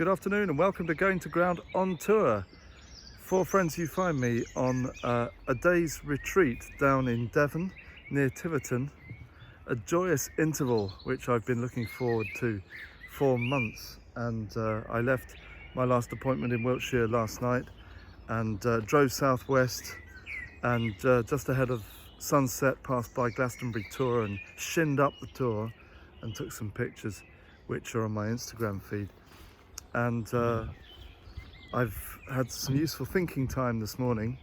Good afternoon and welcome to Going to Ground on Tour. For friends, you find me on a day's retreat down in Devon near Tiverton, a joyous interval which I've been looking forward to for months. And I left my last appointment in Wiltshire last night and drove southwest and just ahead of sunset passed by Glastonbury Tour and shinned up the tour and took some pictures which are on my Instagram feed. And I've had some useful thinking time this morning,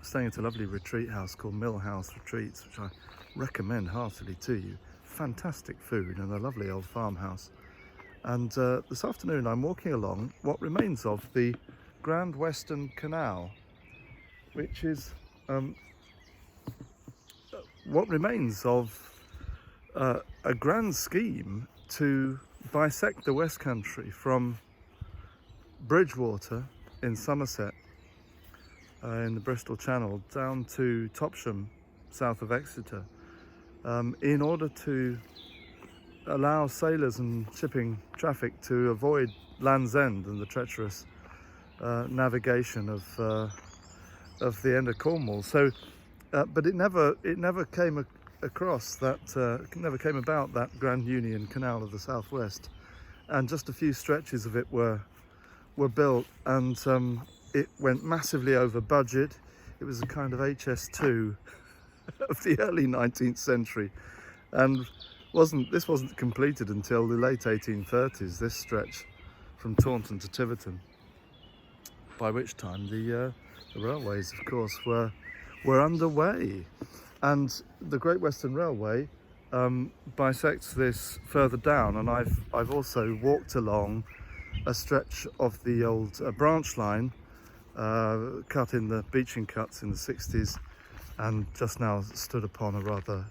staying at a lovely retreat house called Mill House Retreats, which I recommend heartily to you. Fantastic food and a lovely old farmhouse. And this afternoon I'm walking along what remains of the Grand Western Canal, which is what remains of a grand scheme to bisect the West Country from Bridgewater in Somerset in the Bristol Channel down to Topsham south of Exeter in order to allow sailors and shipping traffic to avoid Land's End and the treacherous navigation of the end of Cornwall. So but it never came across that never came about, that Grand Union Canal of the Southwest, and just a few stretches of it were built, and it went massively over budget. It was a kind of HS2 of the early 19th century, and this wasn't completed until the late 1830s, this stretch from Taunton to Tiverton, by which time the railways, of course, were underway. And the Great Western Railway bisects this further down, and I've also walked along a stretch of the old branch line cut in the beaching cuts in the 60s, and just now stood upon a rather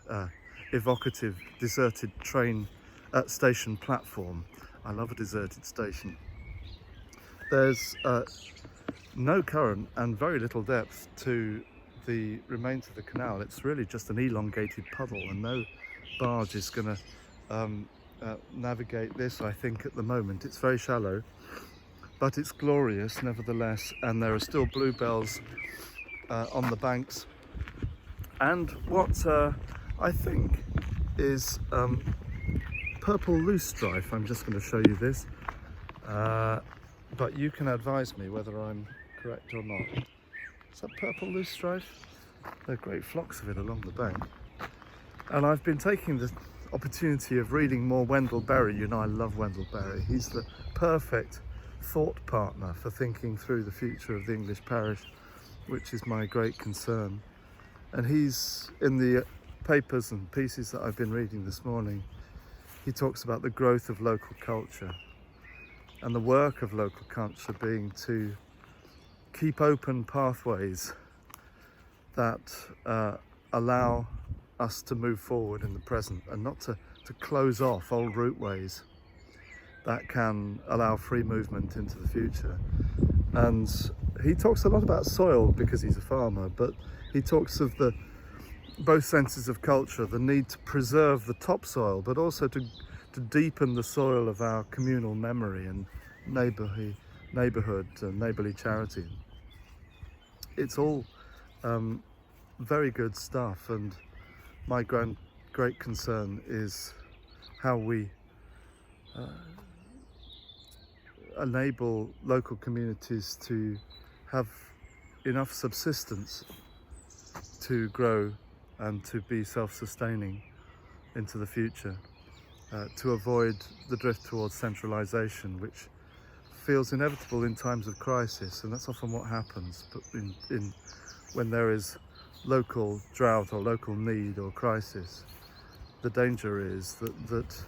evocative deserted train station platform. I love a deserted station. There's no current and very little depth to the remains of the canal. It's really just an elongated puddle, and no barge is going to navigate this, I think, at the moment. It's very shallow, but it's glorious nevertheless, and there are still bluebells on the banks. And what I think is purple loosestrife. I'm just going to show you this, but you can advise me whether I'm correct or not. Is that purple loosestrife? There are great flocks of it along the bank. And I've been taking the opportunity of reading more Wendell Berry. You know, I love Wendell Berry. He's the perfect thought partner for thinking through the future of the English parish, which is my great concern. And he's, in the papers and pieces that I've been reading this morning, he talks about the growth of local culture and the work of local culture being to keep open pathways that allow us to move forward in the present, and not to close off old routeways that can allow free movement into the future. And he talks a lot about soil because he's a farmer, but he talks of both senses of culture, the need to preserve the topsoil, but also to deepen the soil of our communal memory and neighbourhood and neighbourly charity. It's all very good stuff, and my great concern is how we enable local communities to have enough subsistence to grow and to be self-sustaining into the future, to avoid the drift towards centralisation, which feels inevitable in times of crisis, and that's often what happens. But when there is local drought or local need or crisis, the danger is that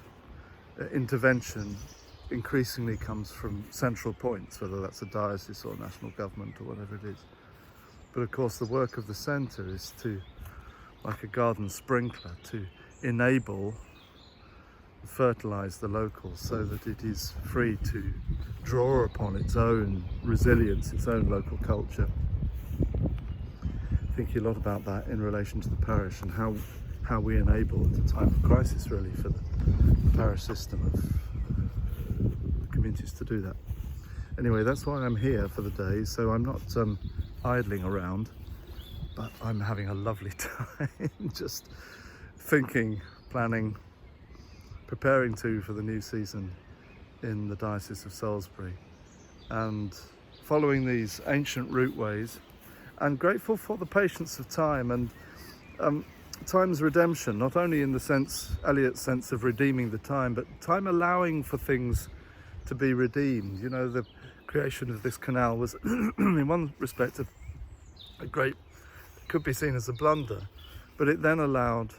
intervention increasingly comes from central points, whether that's a diocese or national government or whatever it is. But of course the work of the centre is to, like a garden sprinkler, to enable, fertilise the locals so that it is free to draw upon its own resilience, its own local culture. Thinking a lot about that in relation to the parish and how we enable at a time of crisis really for the parish system of the community opportunities to do that. Anyway, that's why I'm here for the day, so I'm not idling around, but I'm having a lovely time just thinking, planning, preparing for the new season in the Diocese of Salisbury, and following these ancient routeways, and grateful for the patience of time and time's redemption, not only in the sense, Eliot's sense of redeeming the time, but time allowing for things to be redeemed. You know, the creation of this canal was in one respect a great, could be seen as a blunder, but it then allowed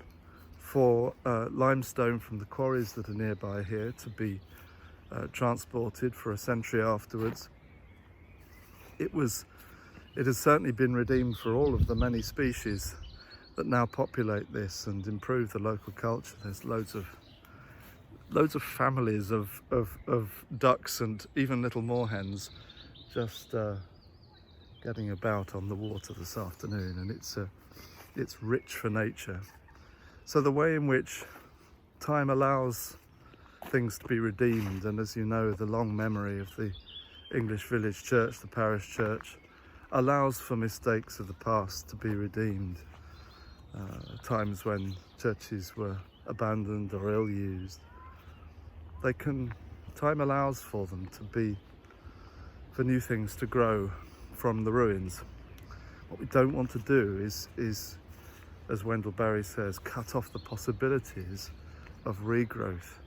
for limestone from the quarries that are nearby here to be transported for a century afterwards. It has certainly been redeemed for all of the many species that now populate this and improve the local culture. There's loads of families of ducks and even little moorhens just getting about on the water this afternoon, and it's rich for nature. So the way in which time allows things to be redeemed, and as you know, the long memory of the English village church, the parish church, allows for mistakes of the past to be redeemed. Times when churches were abandoned or ill-used, time allows for them for new things to grow from the ruins. What we don't want to do is, as Wendell Berry says, cut off the possibilities of regrowth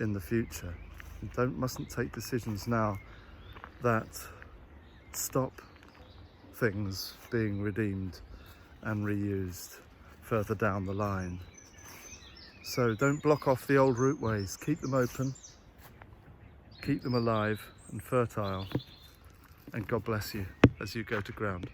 in the future. We mustn't take decisions now that stop things being redeemed and reused further down the line. So don't block off the old routeways, keep them open, keep them alive and fertile, and God bless you as you go to ground.